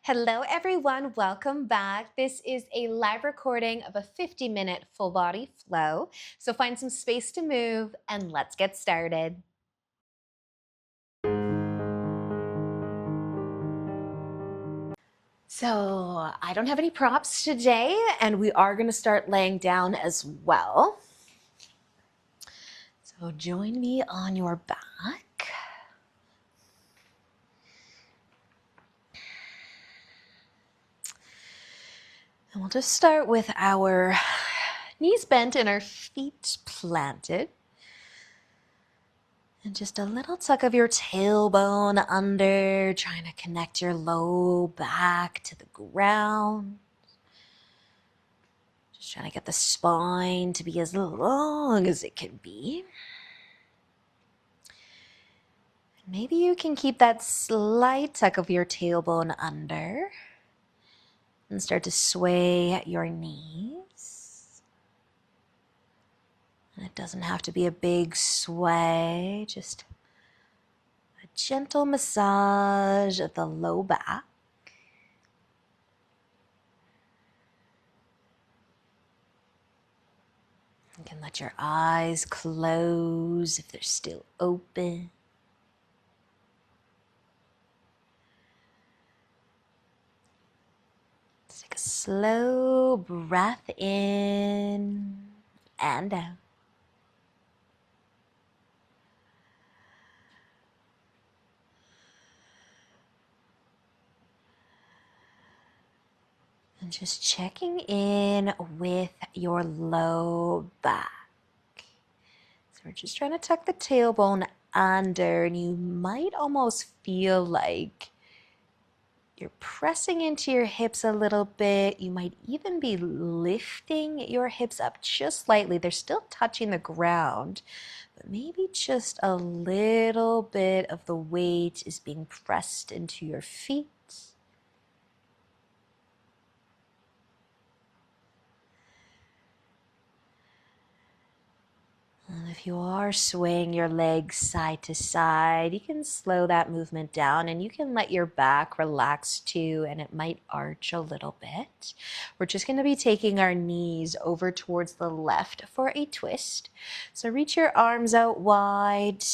Hello, everyone. Welcome back. This is a live recording of a 50-minute full body flow. So find some space to move and let's get started. So I don't have any props today, and we are going to start laying down as well. So join me on your back. And we'll just start with our knees bent and our feet planted. And just a little tuck of your tailbone under, trying to connect your low back to the ground. Just trying to get the spine to be as long as it can be. Maybe you can keep that slight tuck of your tailbone under and start to sway your knees. And it doesn't have to be a big sway, just a gentle massage of the low back. You can let your eyes close if they're still open. Let's take a slow breath in and out. And just checking in with your low back. So we're just trying to tuck the tailbone under, and you might almost feel like you're pressing into your hips a little bit. You might even be lifting your hips up just slightly. They're still touching the ground, but maybe just a little bit of the weight is being pressed into your feet. And if you are swaying your legs side to side, you can slow that movement down and you can let your back relax too, and it might arch a little bit. We're just going to be taking our knees over towards the left for a twist. So reach your arms out wide.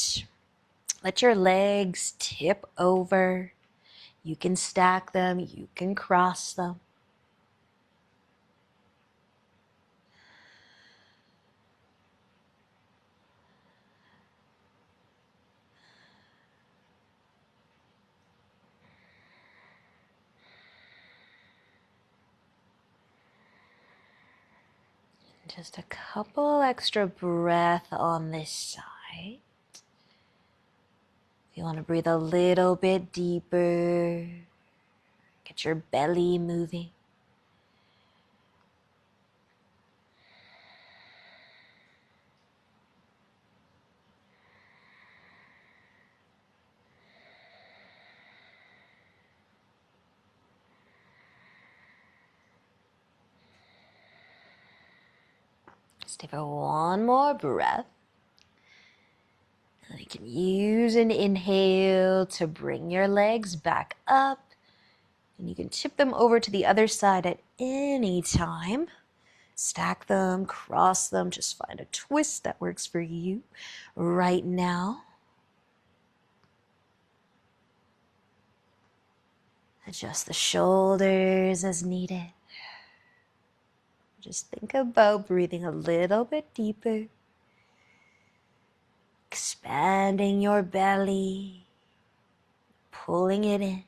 Let your legs tip over. You can stack them, you can cross them. Just a couple extra breaths on this side. If you want to breathe a little bit deeper, get your belly moving. Just take one more breath. And you can use an inhale to bring your legs back up. And you can tip them over to the other side at any time. Stack them, cross them, just find a twist that works for you right now. Adjust the shoulders as needed. Just think about breathing a little bit deeper. Expanding your belly, pulling it in.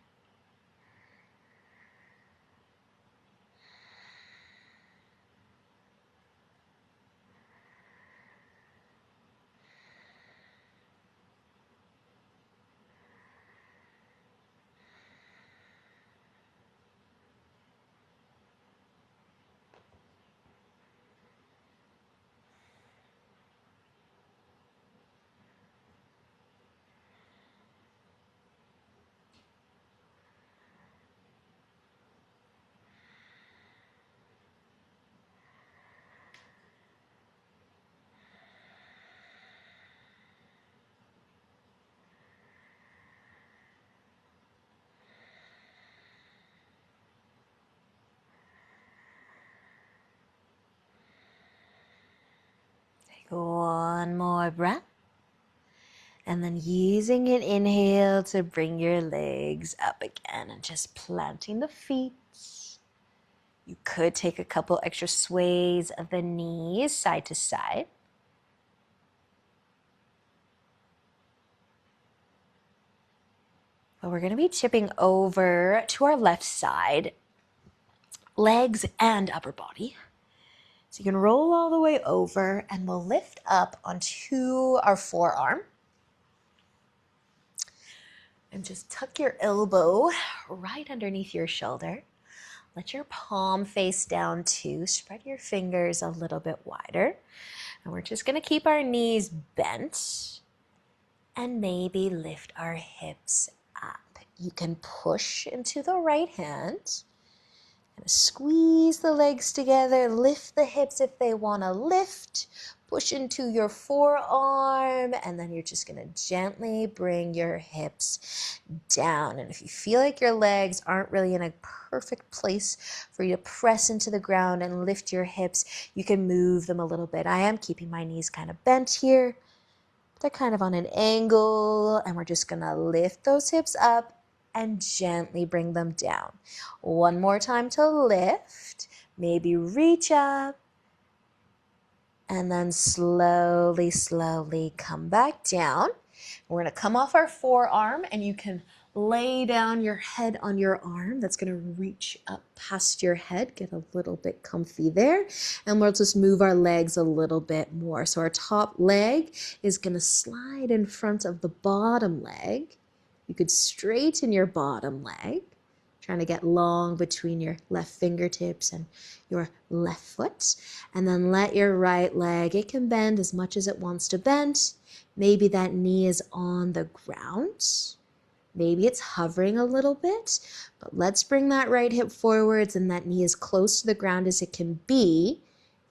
One more breath. And then using an inhale to bring your legs up again and just planting the feet. You could take a couple extra sways of the knees side to side. But we're going to be tipping over to our left side, legs and upper body. So you can roll all the way over and we'll lift up onto our forearm. And just tuck your elbow right underneath your shoulder. Let your palm face down too. Spread your fingers a little bit wider. And we're just going to keep our knees bent and maybe lift our hips up. You can push into the right hand. Squeeze the legs together, lift the hips if they want to lift, push into your forearm, and then you're just going to gently bring your hips down. And if you feel like your legs aren't really in a perfect place for you to press into the ground and lift your hips, you can move them a little bit. I am keeping my knees kind of bent here. They're kind of on an angle, and we're just going to lift those hips up and gently bring them down. One more time to lift. Maybe reach up. And then slowly, slowly come back down. We're going to come off our forearm and you can lay down your head on your arm. That's going to reach up past your head. Get a little bit comfy there. And we'll just move our legs a little bit more. So our top leg is going to slide in front of the bottom leg. You could straighten your bottom leg, trying to get long between your left fingertips and your left foot. And then let your right leg, it can bend as much as it wants to bend. Maybe that knee is on the ground. Maybe it's hovering a little bit, but let's bring that right hip forwards and that knee as close to the ground as it can be.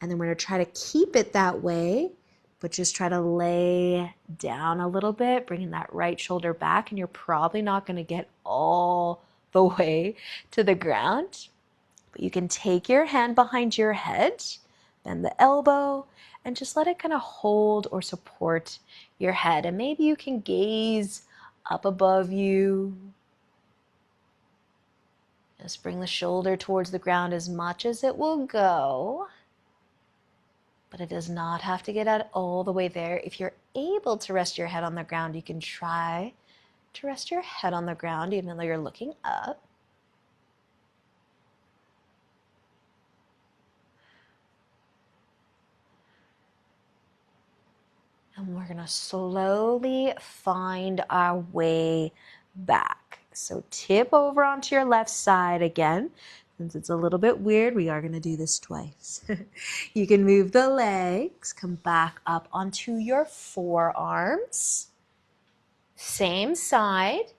And then we're going to try to keep it that way, but just try to lay down a little bit, bringing that right shoulder back, and you're probably not going to get all the way to the ground. But you can take your hand behind your head, bend the elbow, and just let it kind of hold or support your head. And maybe you can gaze up above you. Just bring the shoulder towards the ground as much as it will go. But it does not have to get out all the way there. If you're able to rest your head on the ground, you can try to rest your head on the ground even though you're looking up. And we're going to slowly find our way back. So tip over onto your left side again. Since it's a little bit weird, we are going to do this twice. You can move the legs, come back up onto your forearms. Same side,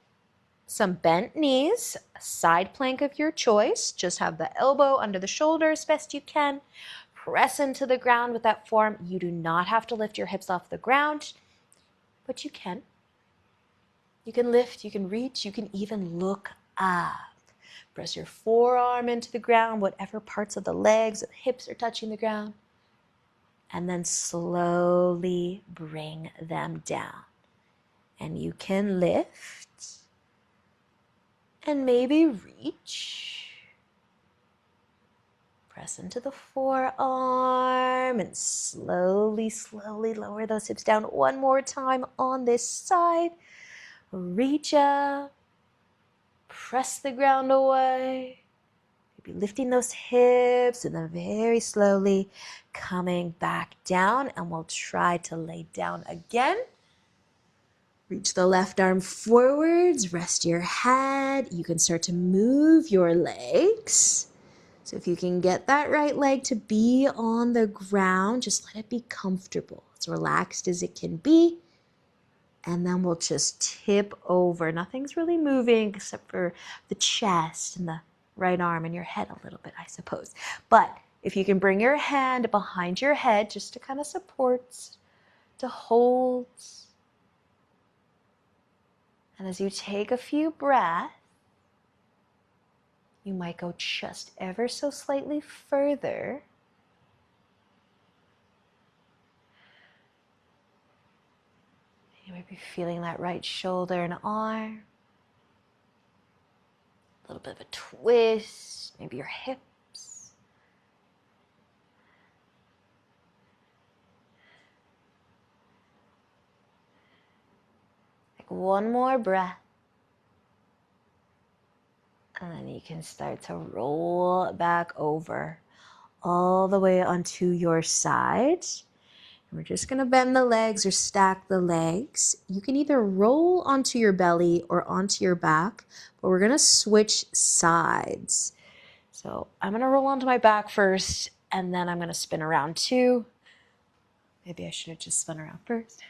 some bent knees, a side plank of your choice. Just have the elbow under the shoulder as best you can. Press into the ground with that forearm. You do not have to lift your hips off the ground, but you can. You can lift, you can reach, you can even look up. Press your forearm into the ground, whatever parts of the legs or the hips are touching the ground. And then slowly bring them down. And you can lift and maybe reach. Press into the forearm and slowly, slowly lower those hips down one more time on this side. Reach up. Press the ground away. Maybe lifting those hips and then very slowly coming back down, and we'll try to lay down again. Reach the left arm forwards, rest your head. You can start to move your legs. So if you can get that right leg to be on the ground, just let it be comfortable, as relaxed as it can be. And then we'll just tip over. Nothing's really moving except for the chest and the right arm and your head a little bit, I suppose. But if you can bring your hand behind your head just to kind of support, to hold. And as you take a few breaths, you might go just ever so slightly further. Maybe feeling that right shoulder and arm. A little bit of a twist, maybe your hips. Take one more breath. And then you can start to roll back over all the way onto your side. And we're just gonna bend the legs or stack the legs. You can either roll onto your belly or onto your back, but we're gonna switch sides. So I'm gonna roll onto my back first, and then I'm gonna spin around too. Maybe I should have just spun around first.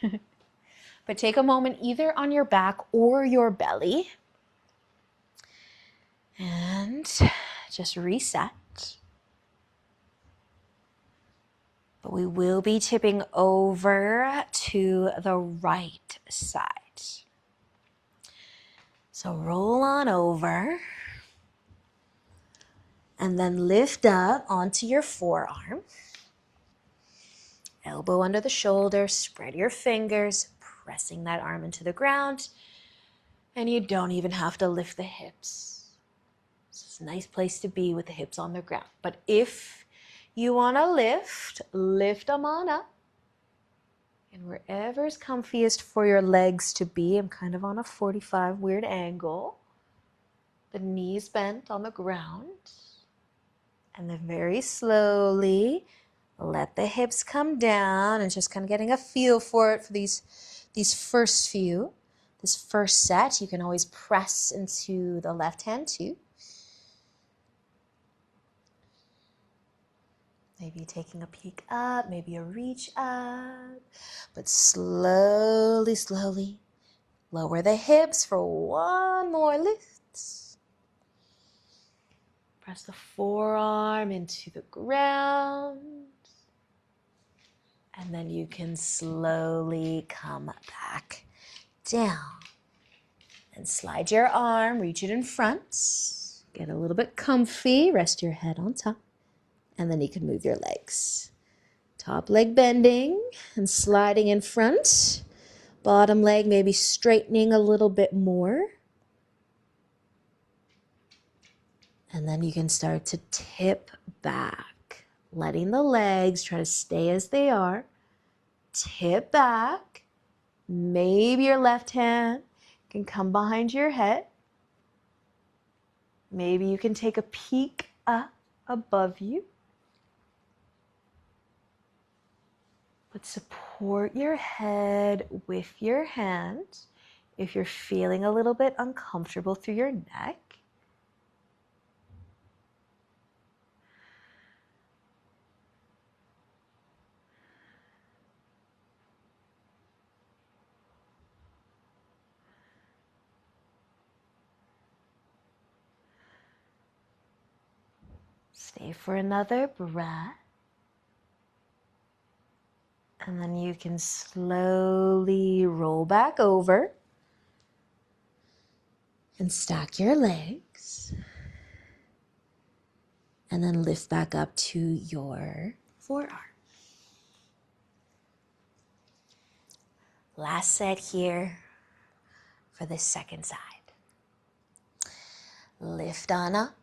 But take a moment either on your back or your belly. And just reset. But we will be tipping over to the right side. So roll on over. And then lift up onto your forearm. Elbow under the shoulder, spread your fingers, pressing that arm into the ground. And you don't even have to lift the hips. It's a nice place to be with the hips on the ground. But if you want to lift them on up. And wherever's comfiest for your legs to be, I'm kind of on a 45 weird angle. The knees bent on the ground. And then very slowly, let the hips come down and just kind of getting a feel for it for these first few. This first set, you can always press into the left hand too. Maybe taking a peek up, maybe a reach up. But slowly, slowly, lower the hips for one more lift. Press the forearm into the ground. And then you can slowly come back down. And slide your arm, reach it in front. Get a little bit comfy, rest your head on top. And then you can move your legs. Top leg bending and sliding in front. Bottom leg maybe straightening a little bit more. And then you can start to tip back, letting the legs try to stay as they are. Tip back. Maybe your left hand can come behind your head. Maybe you can take a peek up above you. But support your head with your hand if you're feeling a little bit uncomfortable through your neck. Stay for another breath. And then you can slowly roll back over and stack your legs. And then lift back up to your forearm. Last set here for the second side. Lift on up.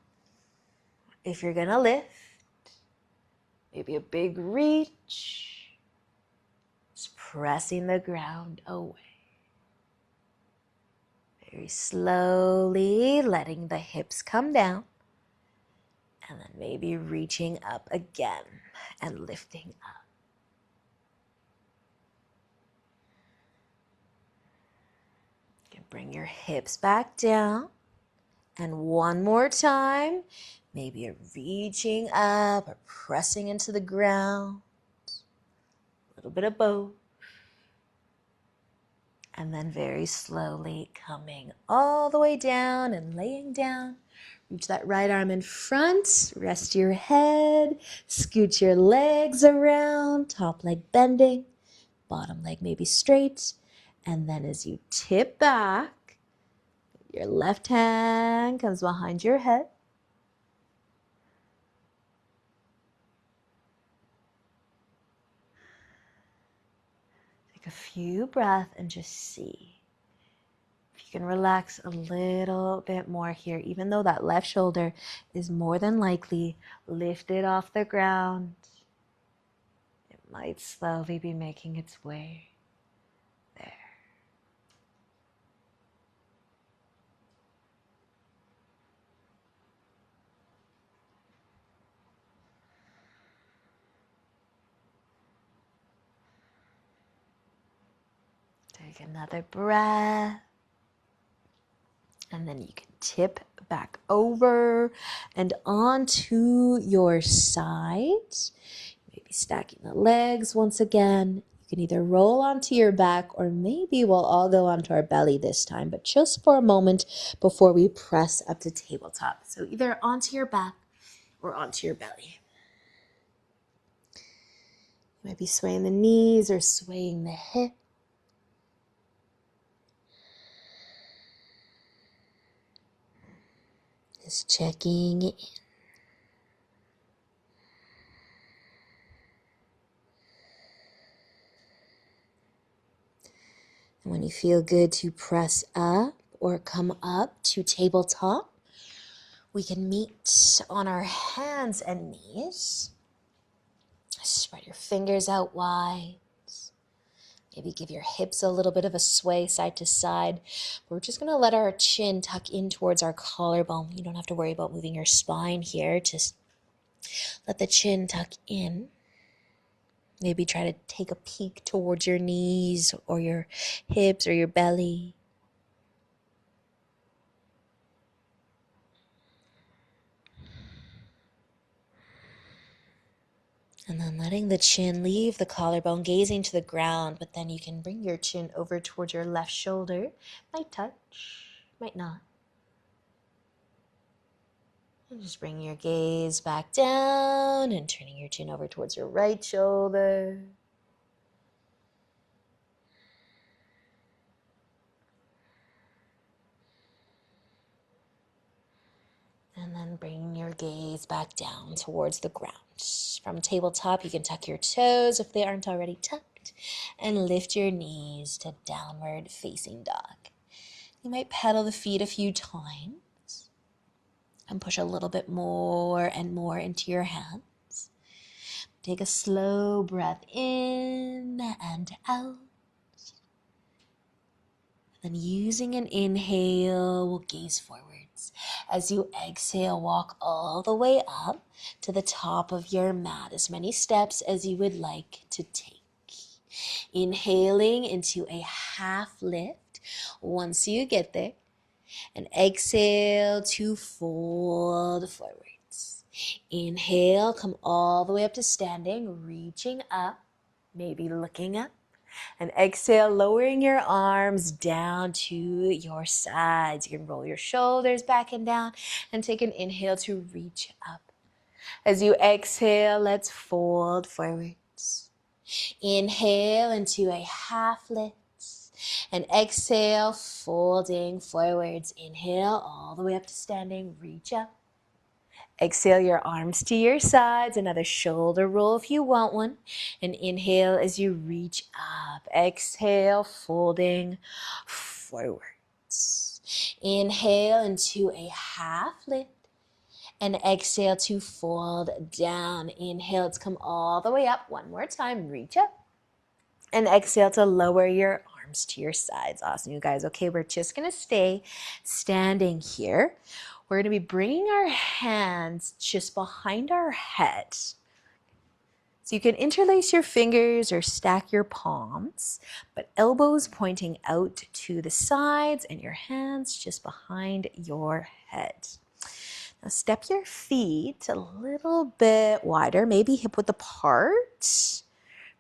If you're gonna lift, maybe a big reach. Just pressing the ground away. Very slowly letting the hips come down. And then maybe reaching up again and lifting up. You can bring your hips back down. And one more time, maybe you're reaching up or pressing into the ground. A little bit of both. And then very slowly coming all the way down and laying down. Reach that right arm in front, rest your head, scoot your legs around, top leg bending, bottom leg maybe straight. And then as you tip back, your left hand comes behind your head. Take Take a few breaths and just see if you can relax a little bit more here, even though that left shoulder is more than likely lifted off the ground. It might slowly be making its way there. Take another breath. And then you can tip back over and onto your sides. Maybe stacking the legs once again. You can either roll onto your back or maybe we'll all go onto our belly this time, but just for a moment before we press up to tabletop. So either onto your back or onto your belly. You might be swaying the knees or swaying the hip. Just checking in. And when you feel good to press up or come up to tabletop, we can meet on our hands and knees. Spread your fingers out wide. Maybe give your hips a little bit of a sway side to side. We're just going to let our chin tuck in towards our collarbone. You don't have to worry about moving your spine here. Just let the chin tuck in. Maybe try to take a peek towards your knees or your hips or your belly. And then letting the chin leave the collarbone, gazing to the ground, but then you can bring your chin over towards your left shoulder. Might touch, might not. And just bring your gaze back down and turning your chin over towards your right shoulder. And then bring your gaze back down towards the ground. From tabletop, you can tuck your toes if they aren't already tucked and lift your knees to downward facing dog. You might pedal the feet a few times and push a little bit more and more into your hands. Take a slow breath in and out. Then using an inhale, we'll gaze forwards. As you exhale, walk all the way up to the top of your mat, as many steps as you would like to take. Inhaling into a half lift once you get there. And exhale to fold forwards. Inhale, come all the way up to standing, reaching up, maybe looking up. And exhale, lowering your arms down to your sides. You can roll your shoulders back and down and take an inhale to reach up. As you exhale, let's fold forwards. Inhale into a half lift. And exhale, folding forwards. Inhale, all the way up to standing, reach up. Exhale your arms to your sides, another shoulder roll if you want one. And inhale as you reach up. Exhale, folding forwards. Inhale into a half lift. And exhale to fold down. Inhale to come all the way up. One more time, reach up. And exhale to lower your arms to your sides. Awesome, you guys. Okay, we're just going to stay standing here. We're going to be bringing our hands just behind our head. So you can interlace your fingers or stack your palms, but elbows pointing out to the sides and your hands just behind your head. Now step your feet a little bit wider, maybe hip width apart.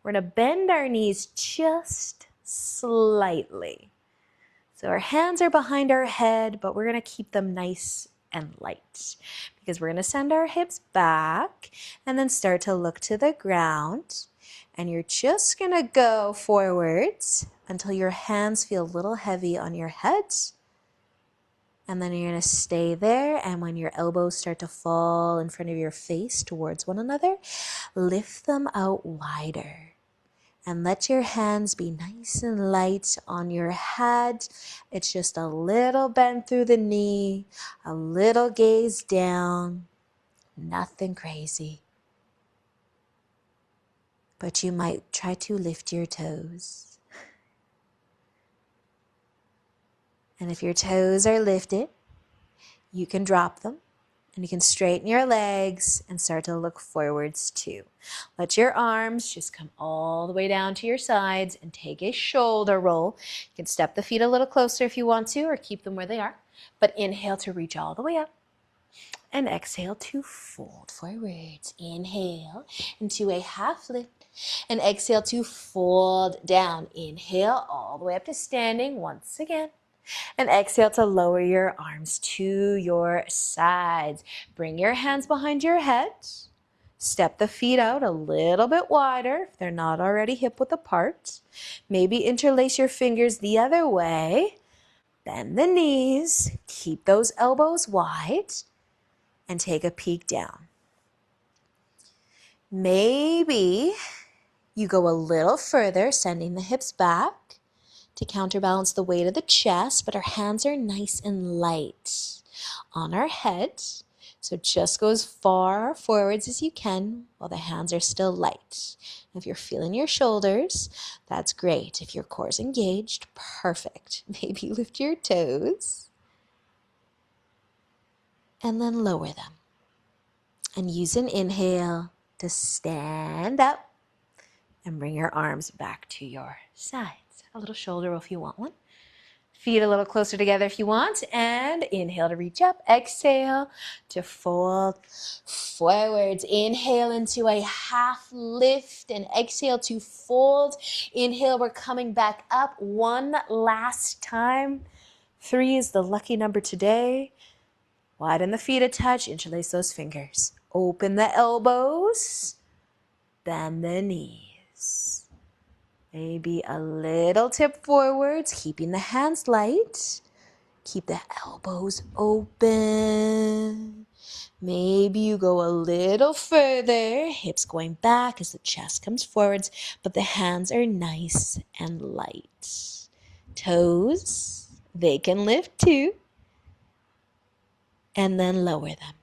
We're going to bend our knees just slightly. So our hands are behind our head, but we're going to keep them nice and light because we're going to send our hips back and then start to look to the ground. And you're just going to go forwards until your hands feel a little heavy on your head. And then you're going to stay there. And when your elbows start to fall in front of your face towards one another, lift them out wider. And let your hands be nice and light on your head. It's just a little bend through the knee, a little gaze down, nothing crazy. But you might try to lift your toes. And if your toes are lifted, you can drop them. And you can straighten your legs and start to look forwards too. Let your arms just come all the way down to your sides and take a shoulder roll. You can step the feet a little closer if you want to, or keep them where they are. But inhale to reach all the way up. And exhale to fold forwards. Inhale into a half lift. And exhale to fold down. Inhale all the way up to standing once again. And exhale to lower your arms to your sides. Bring your hands behind your head. Step the feet out a little bit wider if they're not already hip width apart. Maybe interlace your fingers the other way. Bend the knees. Keep those elbows wide. And take a peek down. Maybe you go a little further, sending the hips back to counterbalance the weight of the chest, but our hands are nice and light on our head. So just go as far forwards as you can while the hands are still light. If you're feeling your shoulders, that's great. If your core is engaged, perfect. Maybe lift your toes and then lower them. And use an inhale to stand up and bring your arms back to your sides. A little shoulder roll if you want one. Feet a little closer together if you want. And inhale to reach up. Exhale to fold forwards. Inhale into a half lift and exhale to fold. Inhale, we're coming back up one last time. 3 is the lucky number today. Widen the feet a touch, interlace those fingers. Open the elbows, bend the knees. Maybe a little tip forwards, keeping the hands light. Keep the elbows open. Maybe you go a little further, hips going back as the chest comes forwards, but the hands are nice and light. Toes, they can lift too. And then lower them.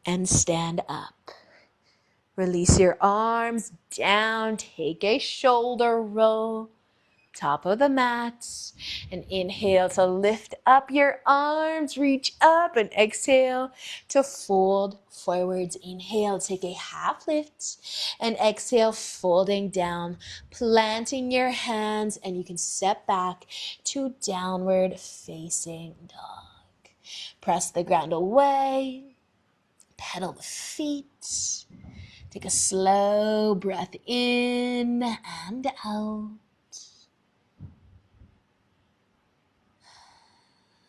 And stand up. Release your arms down. Take a shoulder roll. Top of the mat. And inhale to lift up your arms. Reach up and exhale to fold forwards. Inhale, take a half lift. And exhale, folding down. Planting your hands. And you can step back to downward facing dog. Press the ground away. Pedal the feet. Take a slow breath in and out.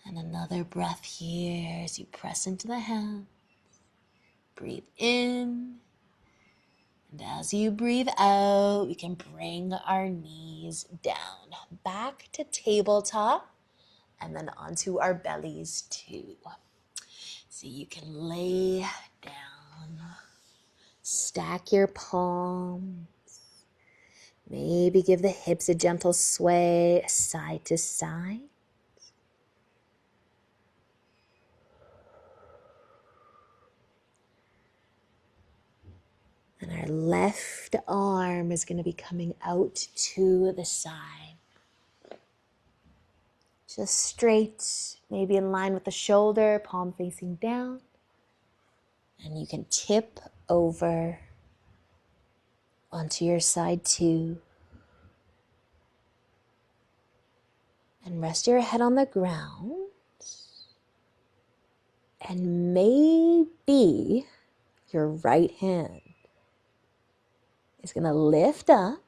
And another breath here as you press into the hands. Breathe in. And as you breathe out, we can bring our knees down. Back to tabletop. And then onto our bellies too. So you can lay down, stack your palms, maybe give the hips a gentle sway side to side. And our left arm is going to be coming out to the side. Just straight, maybe in line with the shoulder, palm facing down. And you can tip over onto your side too. And rest your head on the ground. And maybe your right hand is going to lift up.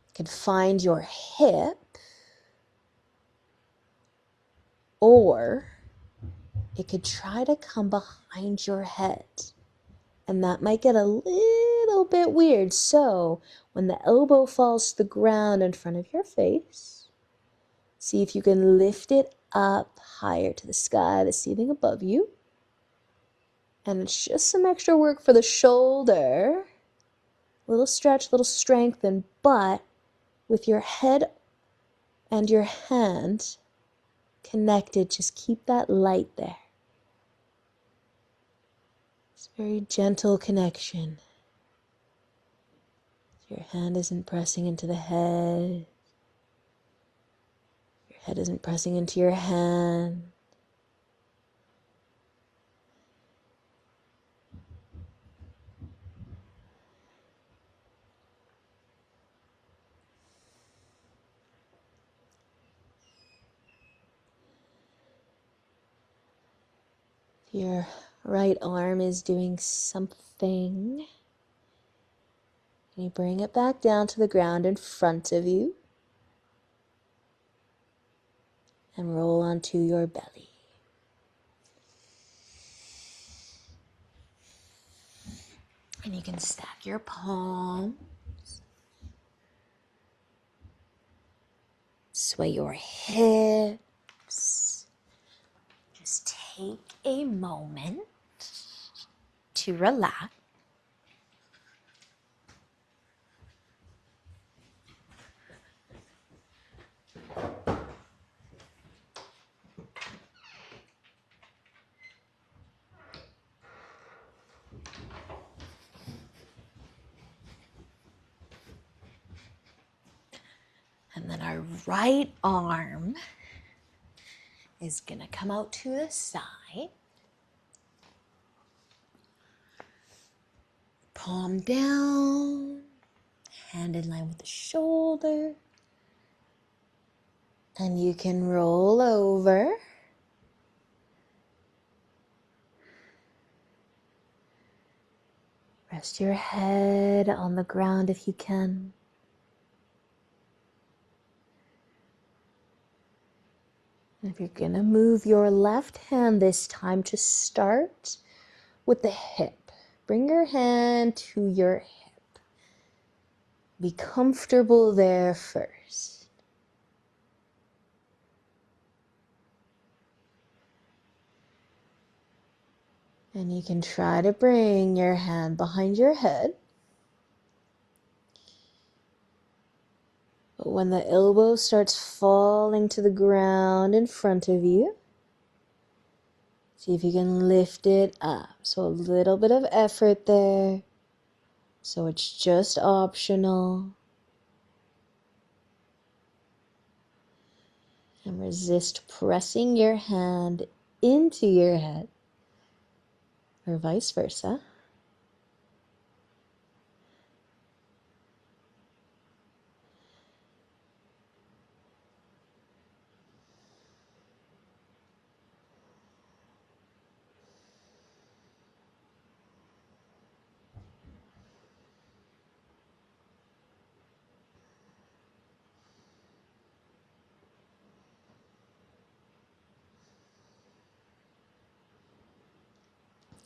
You can find your hip. Or it could try to come behind your head. And that might get a little bit weird. So when the elbow falls to the ground in front of your face, see if you can lift it up higher to the sky, the ceiling above you. And it's just some extra work for the shoulder. Little stretch, little strengthen, but with your head and your hand connected, just keep that light there. It's a very gentle connection. Your hand isn't pressing into the head. Your head isn't pressing into your hand. Your right arm is doing something. And you bring it back down to the ground in front of you. And roll onto your belly. And you can stack your palms. Sway your hips. Just take a moment to relax. And then our right arm is going to come out to the side. Palm down, hand in line with the shoulder. And you can roll over. Rest your head on the ground if you can. And if you're going to move your left hand this time, to start with the hip. Bring your hand to your hip. Be comfortable there first. And you can try to bring your hand behind your head. But when the elbow starts falling to the ground in front of you, see if you can lift it up. So a little bit of effort there. So it's just optional. And resist pressing your hand into your head, or vice versa.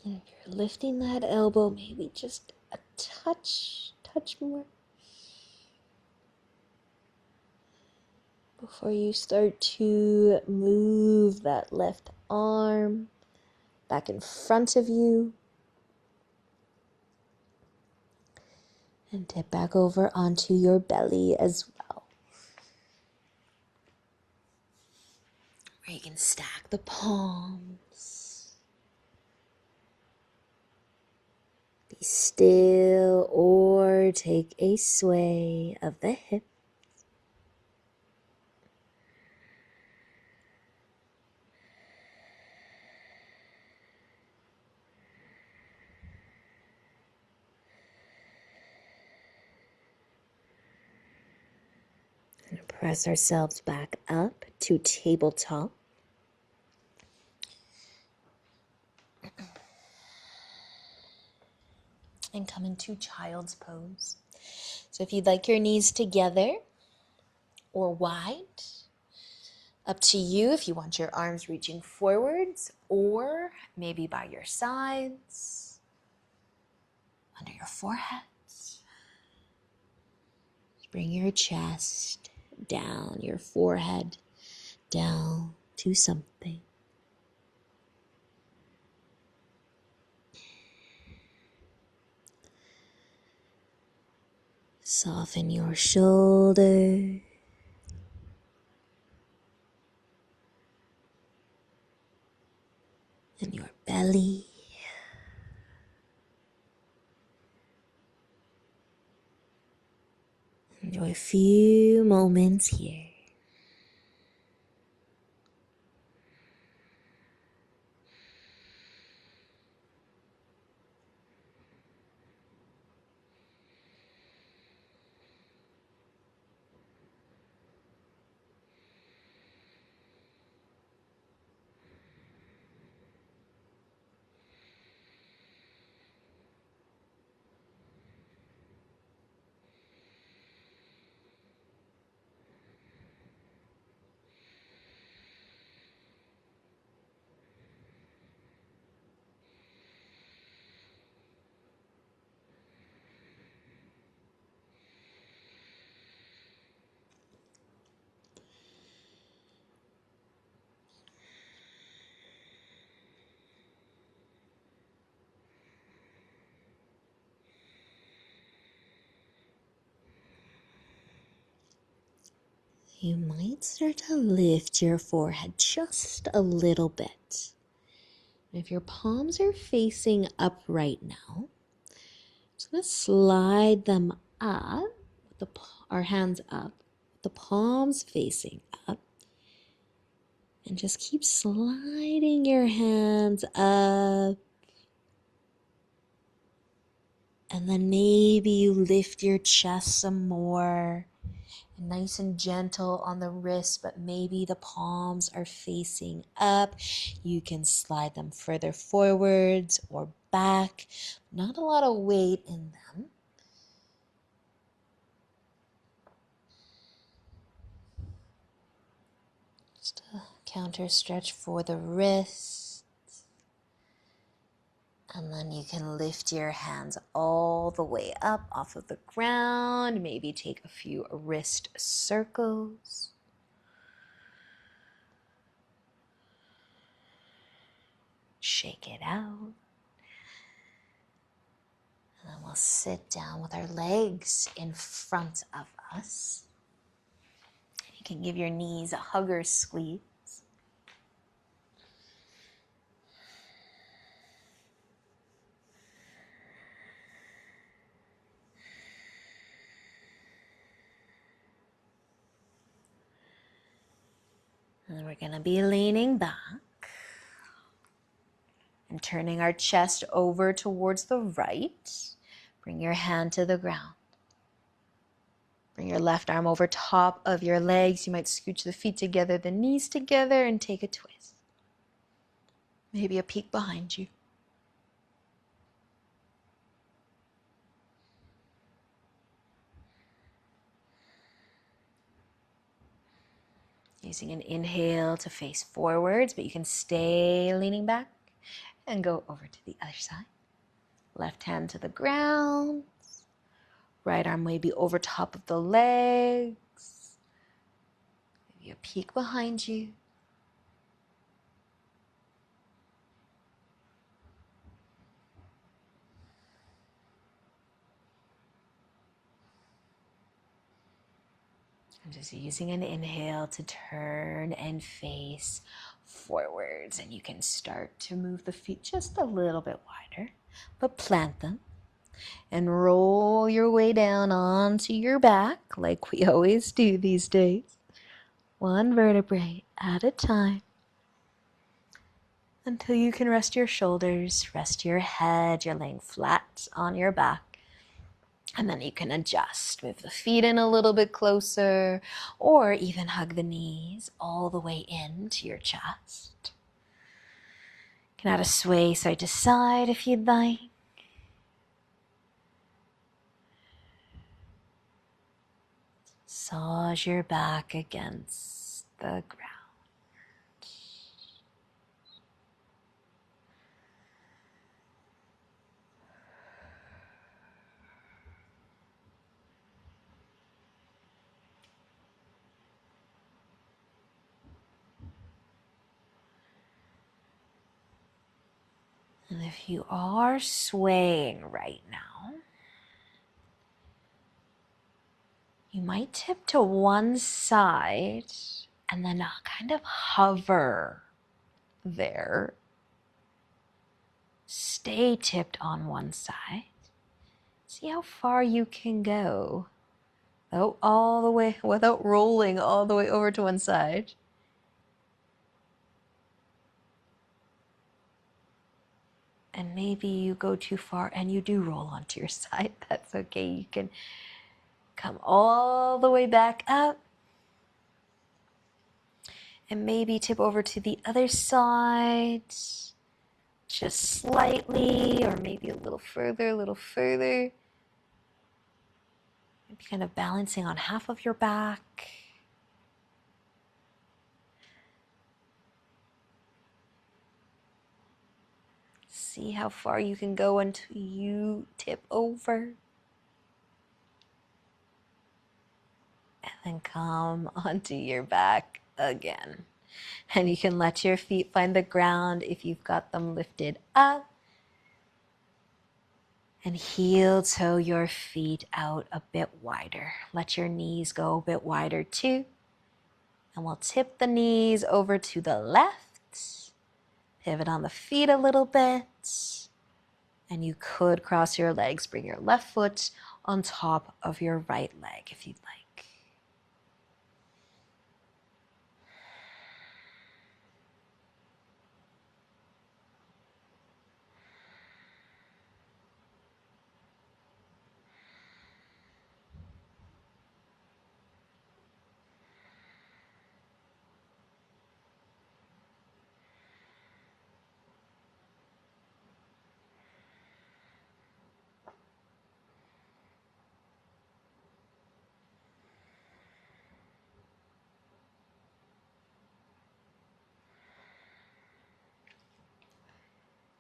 And if you're lifting that elbow, maybe just a touch more. Before you start to move that left arm back in front of you. And tip back over onto your belly as well. Where you can stack the palms. Be still or take a sway of the hips. And press ourselves back up to tabletop. And come into child's pose. So if you'd like your knees together or wide, up to you if you want your arms reaching forwards or maybe by your sides, under your foreheads. Bring your chest down, your forehead down to something. Soften your shoulders and your belly. Enjoy a few moments here. You might start to lift your forehead just a little bit. And if your palms are facing up right now, just going to slide them up, our hands up, the palms facing up. And just keep sliding your hands up. And then maybe you lift your chest some more. Nice and gentle on the wrists, but maybe the palms are facing up. You can slide them further forwards or back. Not a lot of weight in them. Just a counter stretch for the wrists. And then you can lift your hands all the way up off of the ground. Maybe take a few wrist circles. Shake it out. And then we'll sit down with our legs in front of us. You can give your knees a hug or squeeze. And we're going to be leaning back and turning our chest over towards the right. Bring your hand to the ground. Bring your left arm over top of your legs. You might scooch the feet together, the knees together, and take a twist. Maybe a peek behind you. Using an inhale to face forwards, but you can stay leaning back and go over to the other side. Left hand to the ground. Right arm may be over top of the legs. Maybe a peek behind you. I'm just using an inhale to turn and face forwards. And you can start to move the feet just a little bit wider, but plant them. And roll your way down onto your back like we always do these days. One vertebrae at a time. Until you can rest your shoulders, rest your head. You're laying flat on your back. And then you can adjust. Move the feet in a little bit closer, or even hug the knees all the way into your chest. You can add a sway side to side if you'd like. Massage your back against the ground. And if you are swaying right now, You might tip to one side and then kind of hover there. Stay tipped on one side. See how far you can go. Without rolling all the way over to one side. And maybe you go too far and you do roll onto your side. That's okay. You can come all the way back up. And maybe tip over to the other side. Just slightly, or maybe a little further. Maybe kind of balancing on half of your back. See how far you can go until you tip over. And then come onto your back again. And you can let your feet find the ground if you've got them lifted up. And heel toe your feet out a bit wider. Let your knees go a bit wider too. And we'll tip the knees over to the left. Pivot on the feet a little bit. And you could cross your legs. Bring your left foot on top of your right leg if you'd like.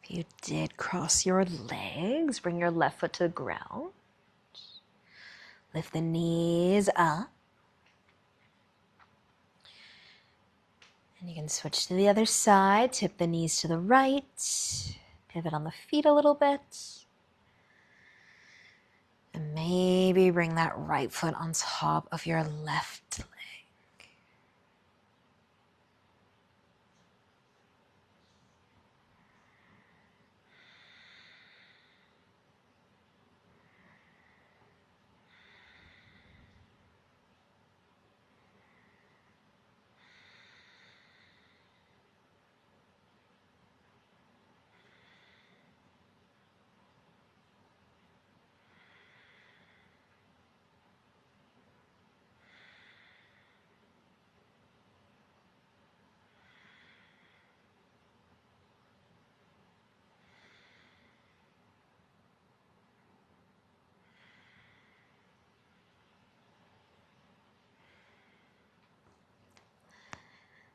If you did cross your legs, bring your left foot to the ground. Lift the knees up. And you can switch to the other side. Tip the knees to the right. Pivot on the feet a little bit. And maybe bring that right foot on top of your left leg.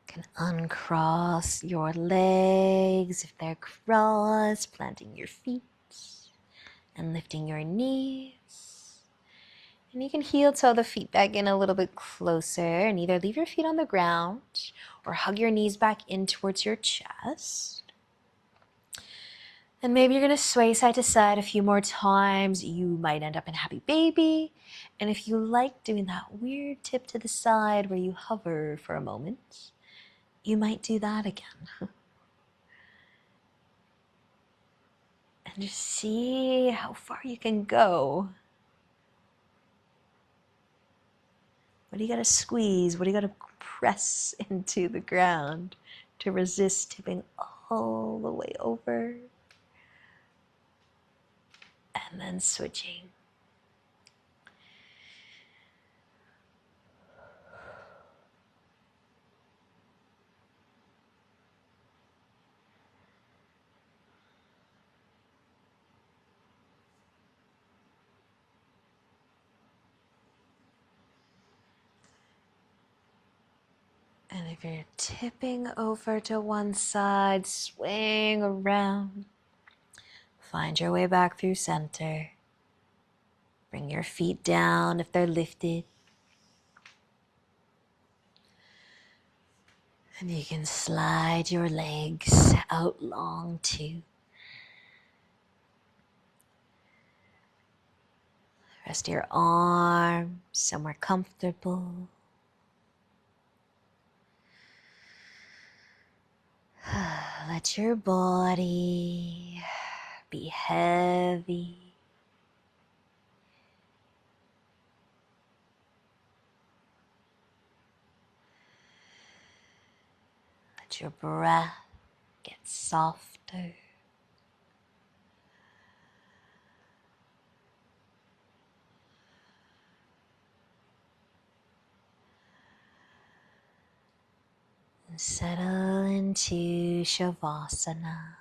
Can uncross your legs if they're crossed, planting your feet and lifting your knees. And you can heel toe the feet back in a little bit closer and either leave your feet on the ground or hug your knees back in towards your chest. And maybe you're going to sway side to side a few more times. You might end up in happy baby. And if you like doing that weird tip to the side where you hover for a moment, you might do that again. And just see how far you can go. What do you got to squeeze? What do you got to press into the ground to resist tipping all the way over? And then switching. And if you're tipping over to one side, swing around. Find your way back through center. Bring your feet down if they're lifted. And you can slide your legs out long too. Rest your arms somewhere comfortable. Let your body be heavy. Let your breath get softer. And settle into Shavasana.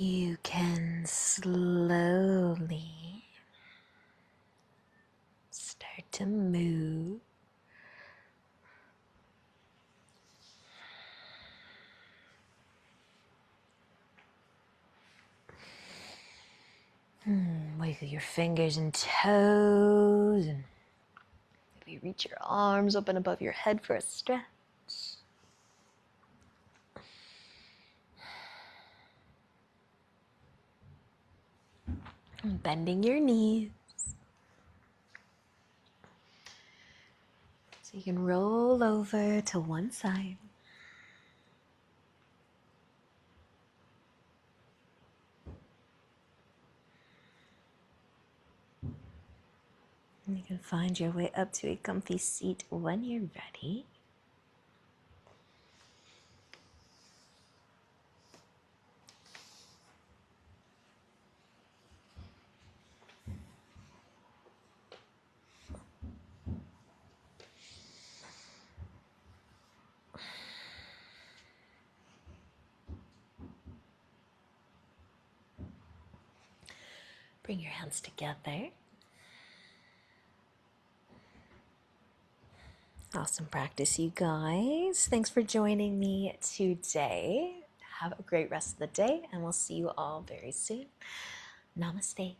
you can slowly start to move wiggle your fingers and toes, and maybe reach your arms open above your head for a stretch. And bending your knees so you can roll over to one side. And you can find your way up to a comfy seat when you're ready. Bring your hands together. Awesome practice, you guys. Thanks for joining me today. Have a great rest of the day, and we'll see you all very soon. Namaste.